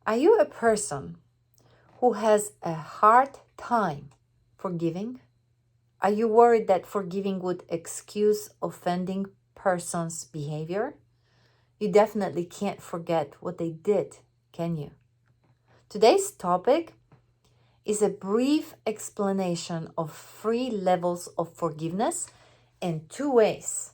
Are you a person who has a hard time forgiving? Are you worried that forgiving would excuse offending person's behavior? You definitely can't forget what they did, can you? Today's topic is a brief explanation of 3 levels of forgiveness and 2 ways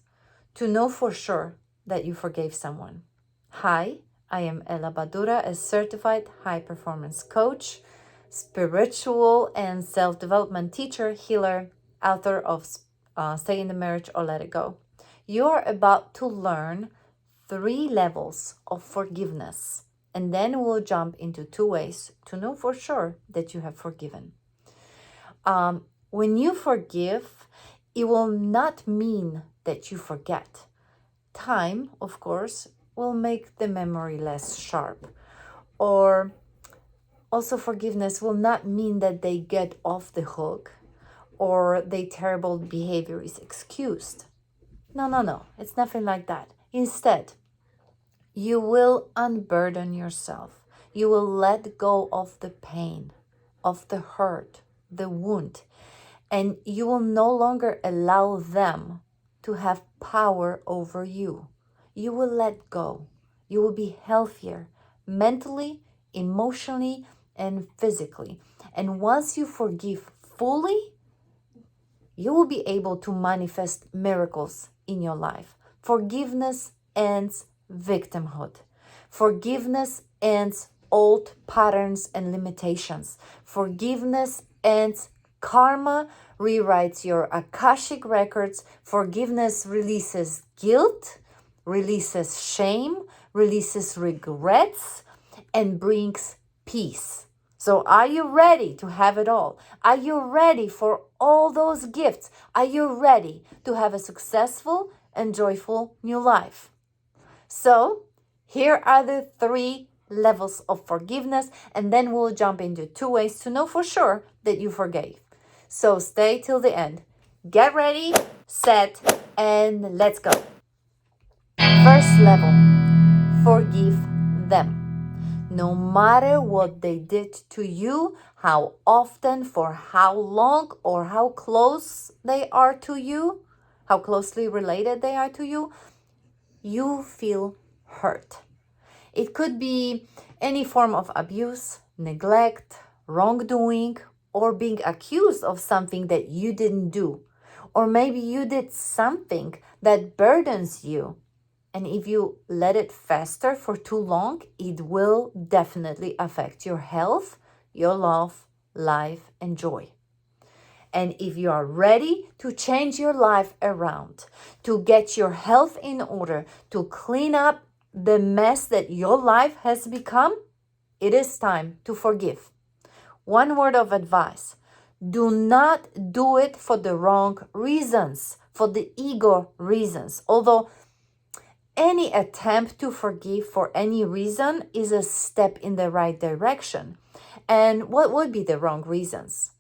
to know for sure that you forgave someone. Hi, I am Ella Badura, a certified high-performance coach, spiritual and self-development teacher, healer, author of Stay in the Marriage or Let It Go. You're about to learn 3 levels of forgiveness, and then we'll jump into 2 ways to know for sure that you have forgiven. When you forgive, it will not mean that you forget. Time, of course, will make the memory less sharp. Or also forgiveness will not mean that they get off the hook or their terrible behavior is excused. No. It's nothing like that. Instead, you will unburden yourself. You will let go of the pain, of the hurt, the wound, and you will no longer allow them to have power over you. You will let go. You will be healthier mentally, emotionally, and physically. And once you forgive fully, you will be able to manifest miracles in your life. Forgiveness ends victimhood. Forgiveness ends old patterns and limitations. Forgiveness ends karma, rewrites your Akashic records. Forgiveness releases guilt, releases shame, releases regrets, and brings peace. So are you ready to have it all? Are you ready for all those gifts? Are you ready to have a successful and joyful new life? So here are the 3 levels of forgiveness, and then we'll jump into 2 ways to know for sure that you forgave. So stay till the end. Get ready, set, and let's go. First level, forgive them. No matter what they did to you, how often, for how long, or how close they are to you, how closely related they are to you, you feel hurt. It could be any form of abuse, neglect, wrongdoing, or being accused of something that you didn't do. Or maybe you did something that burdens you. And if you let it fester for too long, it will definitely affect your health, your love, life, and joy. And if you are ready to change your life around, to get your health in order, to clean up the mess that your life has become, it is time to forgive. One word of advice: do not do it for the wrong reasons, for the ego reasons. Although any attempt to forgive for any reason is a step in the right direction. And what would be the wrong reasons?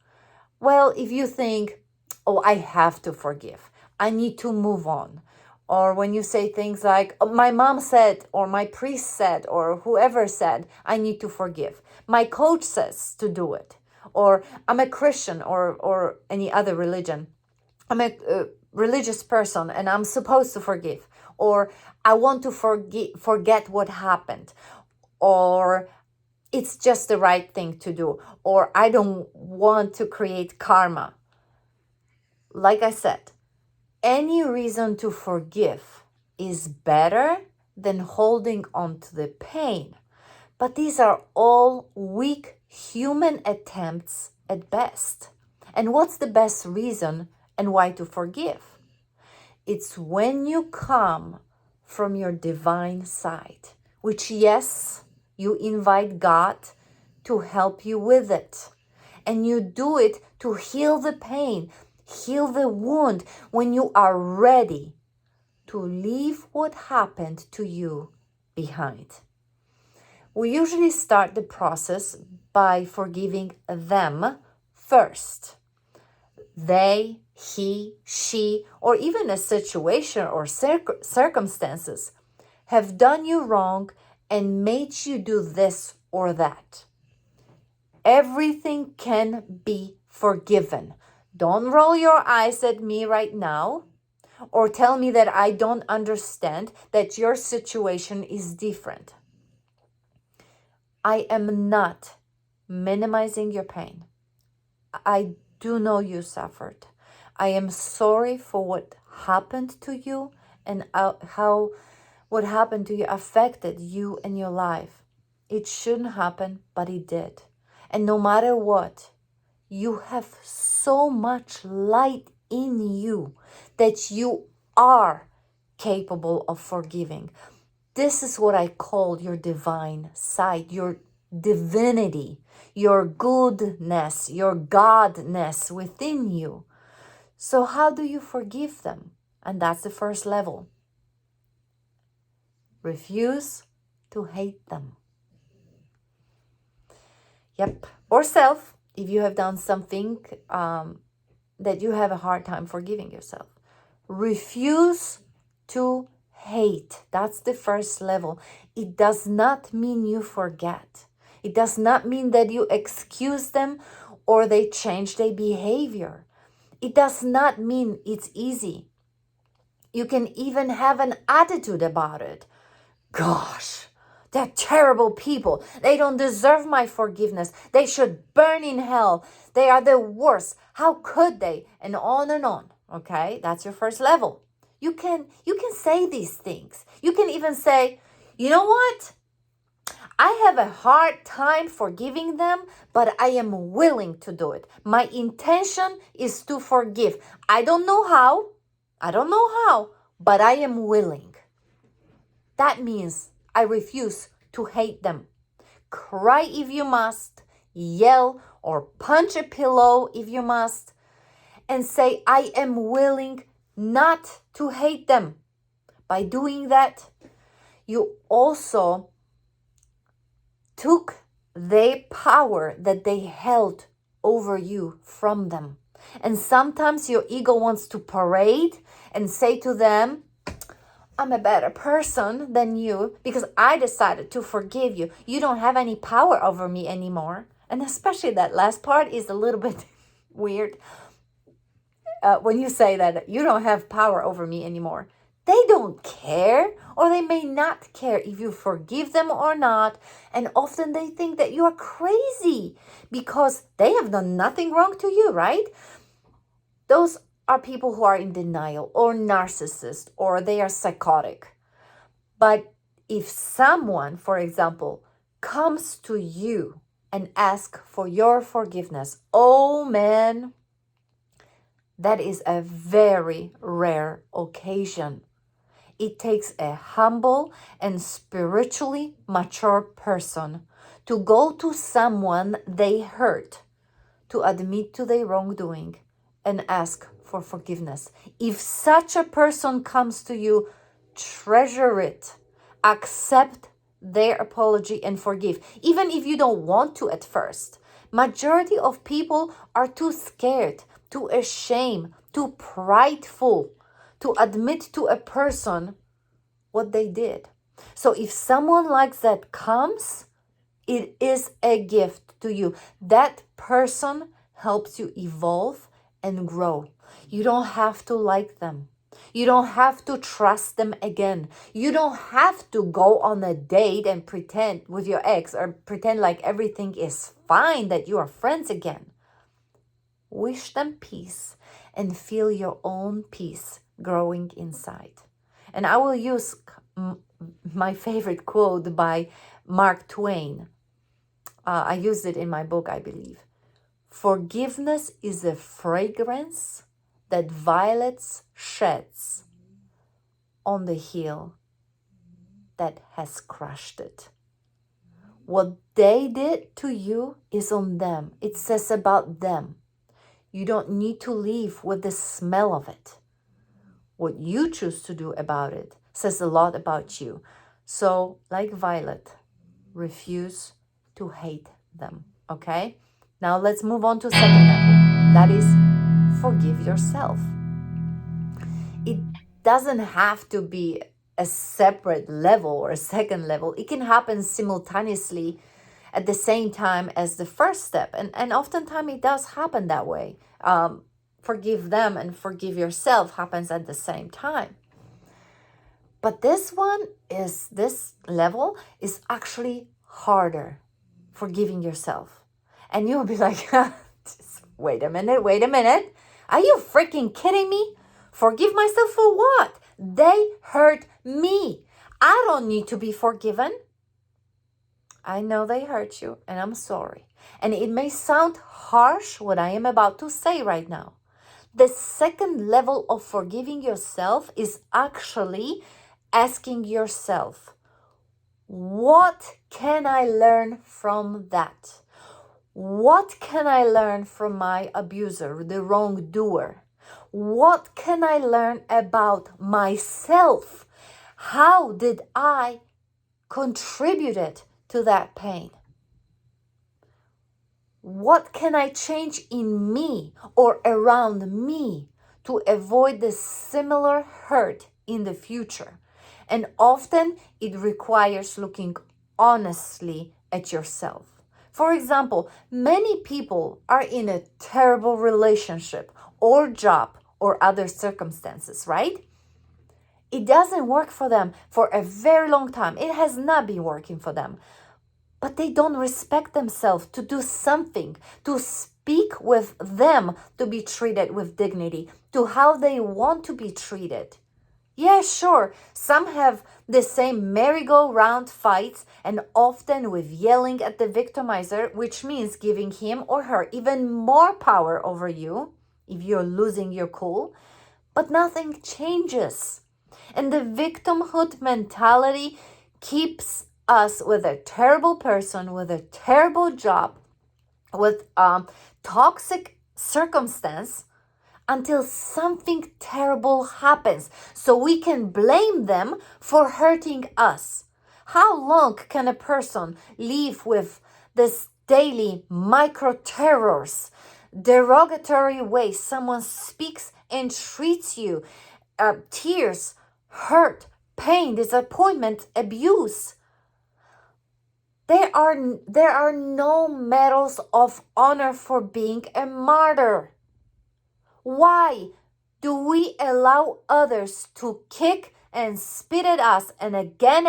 Well, if you think, oh, I have to forgive, I need to move on. Or when you say things like, oh, my mom said, or my priest said, or whoever said, I need to forgive. My coach says to do it. Or I'm a Christian or any other religion. I'm a religious person and I'm supposed to forgive. Or I want to forget what happened. Or it's just the right thing to do, or I don't want to create karma. Like I said, any reason to forgive is better than holding on to the pain. But these are all weak human attempts at best. And what's the best reason and why to forgive? It's when you come from your divine side, which, yes, you invite God to help you with it. And you do it to heal the pain, heal the wound when you are ready to leave what happened to you behind. We usually start the process by forgiving them first. They, he, she, or even a situation or circumstances have done you wrong and made you do this or that. Everything can be forgiven. Don't roll your eyes at me right now or tell me that I don't understand that your situation is different. I am not minimizing your pain. I do know you suffered. I am sorry for what happened to you and how what happened to you affected you and your life. It shouldn't happen, but it did. And no matter what, you have so much light in you that you are capable of forgiving. This is what I call your divine side, your divinity, your goodness, your godness within you. So how do you forgive them? And that's the first level. Refuse to hate them. Yep. Or self, if you have done something that you have a hard time forgiving yourself. Refuse to hate. That's the first level. It does not mean you forget. It does not mean that you excuse them or they change their behavior. It does not mean it's easy. You can even have an attitude about it. Gosh, they're terrible people. They don't deserve my forgiveness. They should burn in hell. They are the worst. How could they? And on and on. Okay, that's your first level. You can say these things. You can even say, you know what? I have a hard time forgiving them, but I am willing to do it. My intention is to forgive. I don't know how, but I am willing. That means I refuse to hate them. Cry if you must, yell or punch a pillow if you must, and say, I am willing not to hate them. By doing that, you also took their power that they held over you from them. And sometimes your ego wants to parade and say to them, I'm a better person than you because I decided to forgive you. You don't have any power over me anymore. And especially that last part is a little bit weird. When you say that you don't have power over me anymore. They don't care, or they may not care if you forgive them or not. And often they think that you are crazy because they have done nothing wrong to you, right? Those are people who are in denial or narcissist or they are psychotic. But if someone, for example, comes to you and asks for your forgiveness, oh man, that is a very rare occasion. It takes a humble and spiritually mature person to go to someone they hurt, to admit to their wrongdoing and ask for forgiveness. If such a person comes to you, treasure it. Accept their apology and forgive, even if you don't want to at first. Majority of people are too scared, too ashamed, too prideful to admit to a person what they did. So if someone like that comes, it is a gift to you. That person helps you evolve and grow. You don't have to like them. You don't have to trust them again. You don't have to go on a date and pretend with your ex or pretend like everything is fine, that you are friends again. Wish them peace and feel your own peace growing inside. And I will use my favorite quote by Mark Twain. I used it in my book, I believe. Forgiveness is a fragrance that violets sheds on the heel that has crushed it. What they did to you is on them. It says about them. You don't need to leave with the smell of it. What you choose to do about it says a lot about you. So, like Violet, refuse to hate them, okay? Now let's move on to second level. That is, forgive yourself. It doesn't have to be a separate level or a second level. It can happen simultaneously at the same time as the first step. And oftentimes it does happen that way. Forgive them and forgive yourself happens at the same time. But this level is actually harder, forgiving yourself. And you'll be like, wait a minute. Are you freaking kidding me? Forgive myself for what? They hurt me. I don't need to be forgiven. I know they hurt you, and I'm sorry. And it may sound harsh what I am about to say right now. The second level of forgiving yourself is actually asking yourself, what can I learn from that? What can I learn from my abuser, the wrongdoer? What can I learn about myself? How did I contribute to that pain? What can I change in me or around me to avoid the similar hurt in the future? And often it requires looking honestly at yourself. For example, many people are in a terrible relationship or job or other circumstances, right? It doesn't work for them for a very long time. It has not been working for them. But they don't respect themselves to do something, to speak with them, to be treated with dignity, to how they want to be treated. Yeah, sure, some have the same merry-go-round fights and often with yelling at the victimizer, which means giving him or her even more power over you if you're losing your cool. But nothing changes. And the victimhood mentality keeps us with a terrible person, with a terrible job, with toxic circumstance, until something terrible happens, so we can blame them for hurting us. How long can a person live with this daily micro terrors, derogatory ways someone speaks and treats you, tears, hurt, pain, disappointment, abuse? There are no medals of honor for being a martyr. Why do we allow others to kick and spit at us and again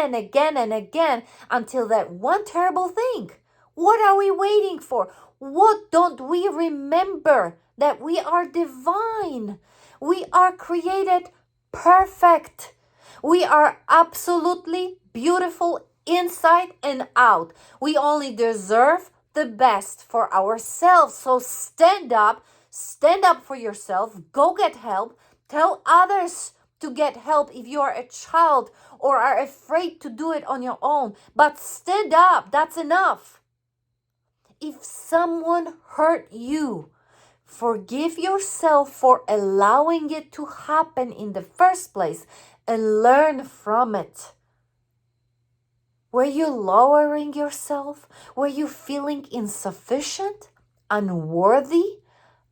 until that one terrible thing? What are we waiting for? What don't we remember? That we are divine. We are created perfect. We are absolutely beautiful inside and out. We only deserve the best for ourselves. So stand up for yourself, go get help, tell others to get help if you are a child or are afraid to do it on your own. But stand up, that's enough. If someone hurt you, forgive yourself for allowing it to happen in the first place and learn from it. Were you lowering yourself? Were you feeling insufficient, unworthy,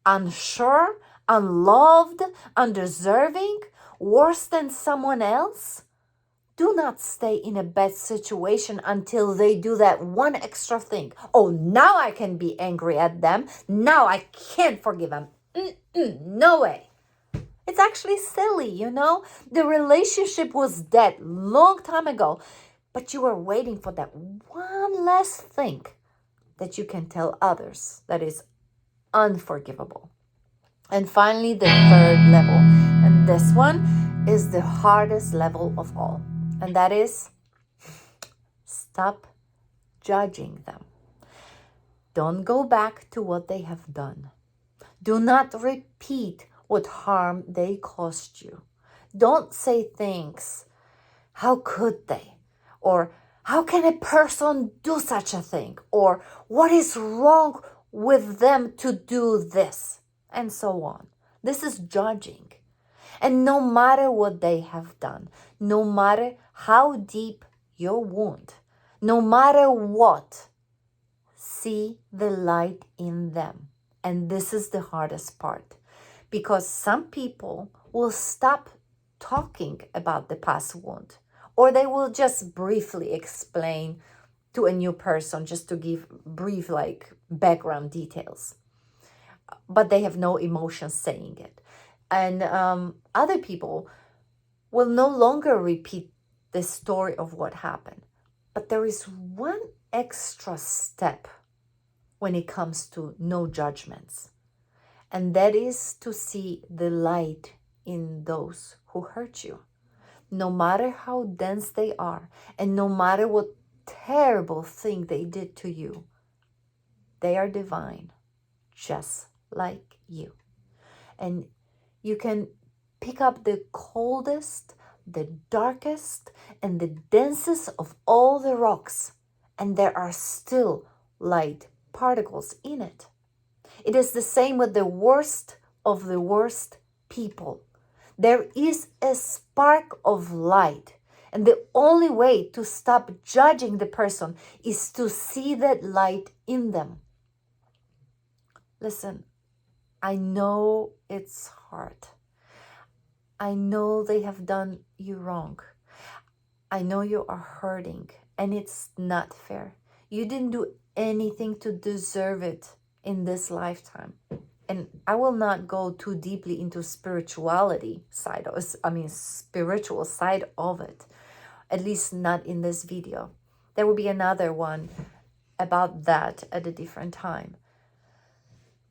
unsure, unloved, undeserving, worse than someone else? Do not stay in a bad situation until they do that one extra thing. Oh, now I can be angry at them. Now I can't forgive them. No way. It's actually silly, you know? The relationship was dead long time ago, but you were waiting for that one last thing that you can tell others that is unforgivable. And finally, the third level, and this one is the hardest level of all, and that is stop judging them. Don't go back to what they have done. Do not repeat what harm they caused you. Don't say things, how could they? Or how can a person do such a thing? Or what is wrong with them to do this? And so on. This is judging. And no matter what they have done, no matter how deep your wound, no matter what, see the light in them. And this is the hardest part, because some people will stop talking about the past wound, or they will just briefly explain to a new person, just to give brief like background details, but they have no emotions saying it. And other people will no longer repeat the story of what happened. But there is one extra step when it comes to no judgments, and that is to see the light in those who hurt you. No matter how dense they are, and no matter what terrible thing they did to you, they are divine, just like you. And you can pick up the coldest, the darkest, and the densest of all the rocks, and there are still light particles in it. It is the same with the worst of the worst people. There is a spark of light, and the only way to stop judging the person is to see that light in them. Listen, I know it's hard. I know they have done you wrong. I know you are hurting, and it's not fair. You didn't do anything to deserve it in this lifetime. And I will not go too deeply into spiritual side of it, at least not in this video. There will be another one about that at a different time.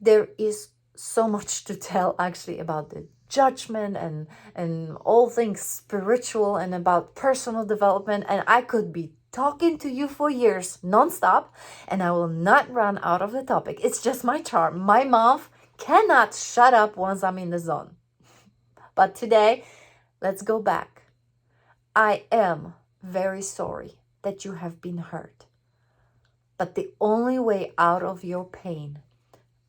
There is so much to tell actually about the judgment and all things spiritual and about personal development, and I could be talking to you for years nonstop, and I will not run out of the topic. It's just my charm. My mouth cannot shut up once I'm in the zone. But today, let's go back. I am very sorry that you have been hurt. But the only way out of your pain,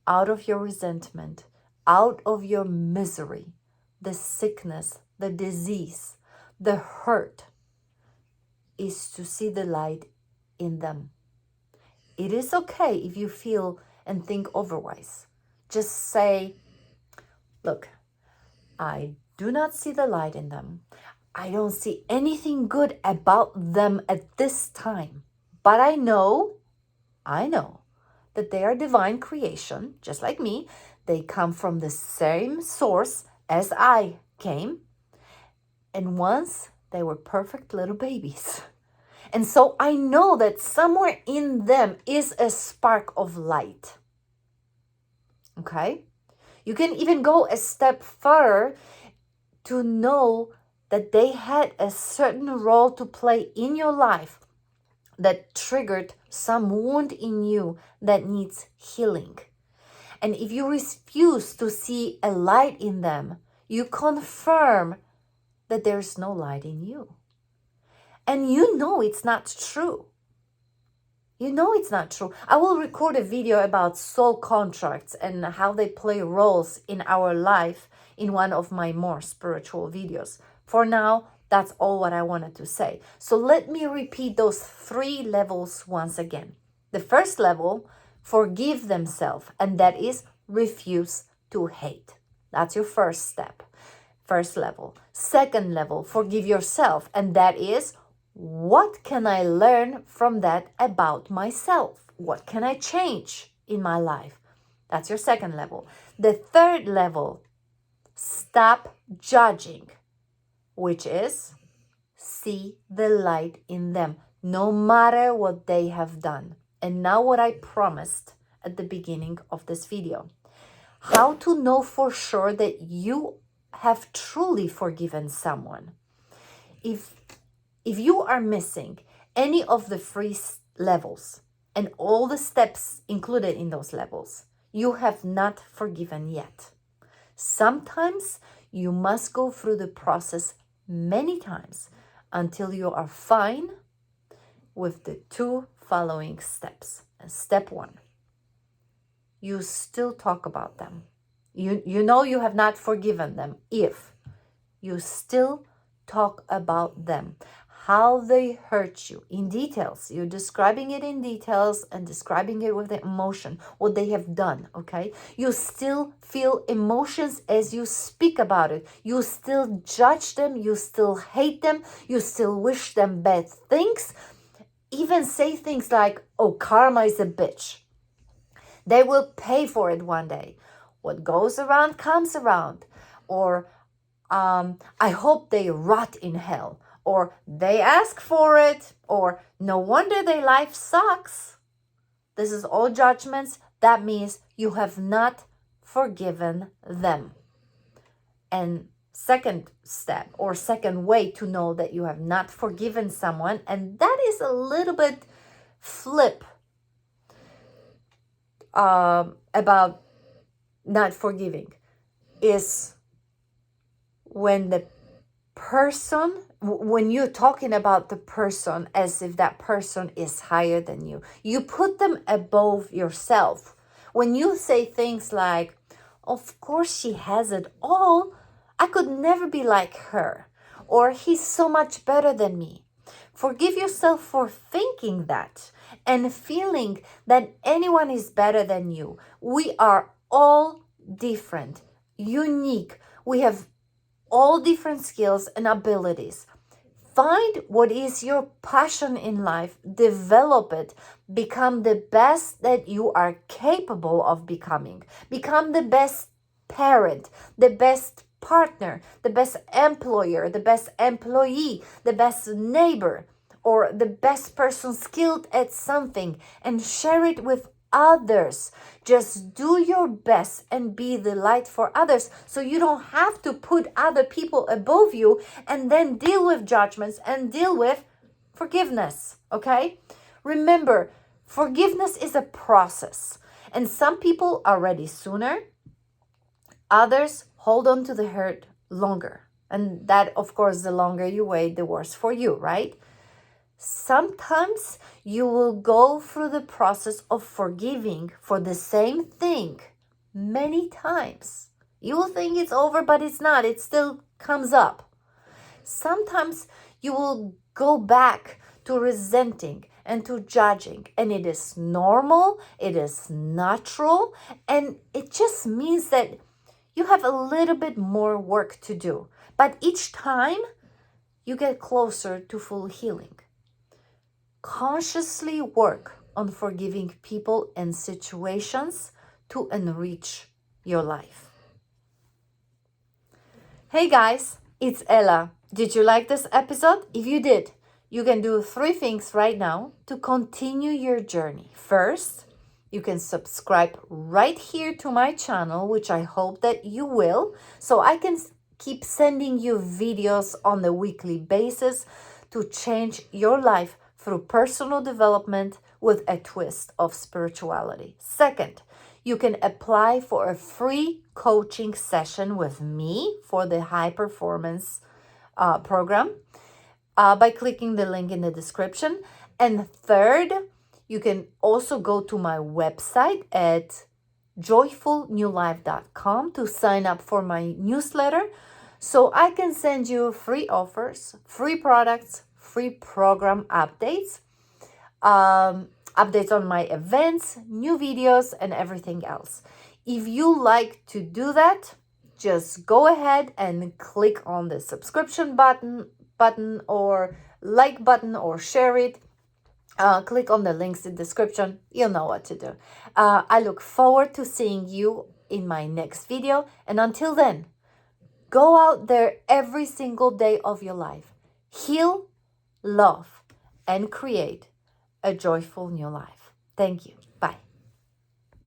out of your resentment, out of your misery, the sickness, the disease, the hurt, is to see the light in them. It is okay if you feel and think otherwise. Just say, look, I do not see the light in them. I don't see anything good about them at this time. But I know that they are divine creation, just like me. They come from the same source as I came. And once they were perfect little babies. And so I know that somewhere in them is a spark of light. Okay? You can even go a step further to know that they had a certain role to play in your life that triggered some wound in you that needs healing. And if you refuse to see a light in them, you confirm that there's no light in you. And you know it's not true. You know it's not true. I will record a video about soul contracts and how they play roles in our life in one of my more spiritual videos. For now, that's all what I wanted to say. So let me repeat those 3 levels once again. The first level, forgive themselves, and that is refuse to hate. That's your first step. First level. Second level, forgive yourself, and that is, what can I learn from that about myself? What can I change in my life? That's your second level. The third level, stop judging, which is see the light in them, no matter what they have done. And now what I promised at the beginning of this video. How to know for sure that you have truly forgiven someone. If you are missing any of the 3 levels and all the steps included in those levels, you have not forgiven yet. Sometimes you must go through the process many times until you are fine with the 2 following steps. And step 1, you still talk about them. You know you have not forgiven them if you still talk about them, how they hurt you in details. You're describing it in details and describing it with the emotion, what they have done, okay? You still feel emotions as you speak about it. You still judge them. You still hate them. You still wish them bad things. even say things like, oh, karma is a bitch. They will pay for it one day. What goes around comes around. Or I hope they rot in hell. Or they ask for it. Or no wonder their life sucks. This is all judgments. That means you have not forgiven them. And second step or second way to know that you have not forgiven someone, and that is a little bit flip about not forgiving, is when the person, when you're talking about the person as if that person is higher than you, you put them above yourself. When you say things like, of course she has it all, I could never be like her, or he's so much better than me. Forgive yourself for thinking that and feeling that anyone is better than you. We are all different, unique. We have all different skills and abilities. Find what is your passion in life, develop it, become the best that you are capable of becoming. Become the best parent, the best partner, the best employer, the best employee, the best neighbor, or the best person skilled at something, and share it with others. Just do your best and be the light for others, so you don't have to put other people above you and then deal with judgments and deal with forgiveness. Okay? Remember, forgiveness is a process, and some people are ready sooner. Others hold on to the hurt longer. And that, of course, the longer you wait, the worse for you, right? Sometimes you will go through the process of forgiving for the same thing many times. You will think it's over, but it's not. It still comes up. Sometimes you will go back to resenting and to judging, and it is normal, it is natural, and it just means that you have a little bit more work to do. But each time you get closer to full healing. Consciously work on forgiving people and situations to enrich your life. Hey guys, it's Ella. Did you like this episode? If you did, you can do 3 things right now to continue your journey. First, you can subscribe right here to my channel, which I hope that you will, so I can keep sending you videos on a weekly basis to change your life through personal development with a twist of spirituality. Second, you can apply for a free coaching session with me for the high performance program by clicking the link in the description. And third, you can also go to my website at joyfulnewlife.com to sign up for my newsletter, so I can send you free offers, free products, free program updates, updates on my events, new videos, and everything else. If you like to do that, just go ahead and click on the subscription button or like button or share it. Click on the links in the description. You'll know what to do. I look forward to seeing you in my next video. And until then, go out there every single day of your life. Heal, love, and create a joyful new life. Thank you. Bye.